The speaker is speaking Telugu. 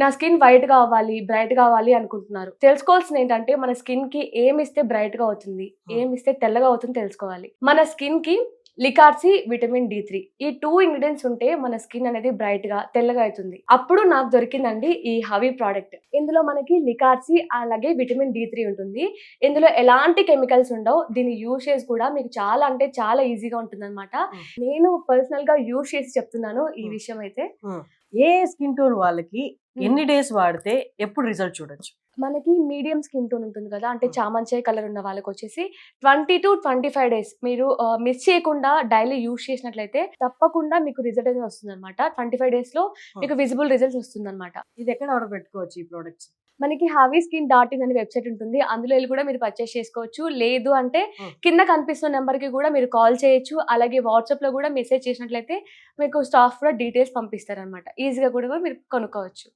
నా స్కిన్ వైట్ గా అవ్వాలి, బ్రైట్ గా అవ్వాలి అనుకుంటున్నారు. తెలుసుకోవాల్సింది ఏంటంటే మన స్కిన్ కి ఏమిస్తే బ్రైట్ గా అవుతుంది, ఏమిస్తే తెల్లగా అవుతుంది తెలుసుకోవాలి. మన స్కిన్ కి లికార్సి, విటమిన్ D3 ఈ 2 ఇంగ్రీడియెంట్స్ ఉంటే మన స్కిన్ అనేది బ్రైట్ గా తెల్లగా అవుతుంది. అప్పుడు నాకు దొరికిందండి ఈ హవీ ప్రోడక్ట్. ఇందులో మనకి లికార్సి అలాగే విటమిన్ D3 ఉంటుంది. ఇందులో ఎలాంటి కెమికల్స్ ఉండవు. దీని యూసేజ్ కూడా మీకు చాలా అంటే చాలా ఈజీగా ఉంటుందన్నమాట. నేను పర్సనల్ గా యూజ్ చేసి చెప్తున్నాను ఈ విషయం అయితే. ఏ స్కిన్ టోన్ వాళ్ళకి ఎన్ని డేస్ వాడితే ఎప్పుడు రిజల్ట్ చూడొచ్చు? మనకి మీడియం స్కిన్ టోన్ ఉంటుంది కదా, అంటే చామంచాయ కలర్ ఉన్న వాళ్ళకి వచ్చేసి 20 to 25 డేస్ మీరు మిస్ చేయకుండా డైలీ యూజ్ చేసినట్లయితే తప్పకుండా మీకు రిజల్ట్ అనేది వస్తుంది అనమాట. 25 డేస్ లో మీకు విజిబుల్ రిజల్ట్స్ వస్తుంది అనమాట. ఇది ఎక్కడ ఆర్డర్ పెట్టుకోవచ్చు ఈ ప్రొడక్ట్స్? మనకి havyskin.in అనే వెబ్సైట్ ఉంటుంది. అందులో వెళ్ళి కూడా మీరు పర్చేస్ చేసుకోవచ్చు. లేదు అంటే కింద కనిపిస్తున్న నెంబర్ కి కూడా మీరు కాల్ చేయొచ్చు. అలాగే వాట్సాప్ లో కూడా మెసేజ్ చేసినట్లయితే మీకు స్టాఫ్ కూడా డీటెయిల్స్ పంపిస్తారనమాట. ఈజీగా కూడా మీరు కొనుక్కోవచ్చు.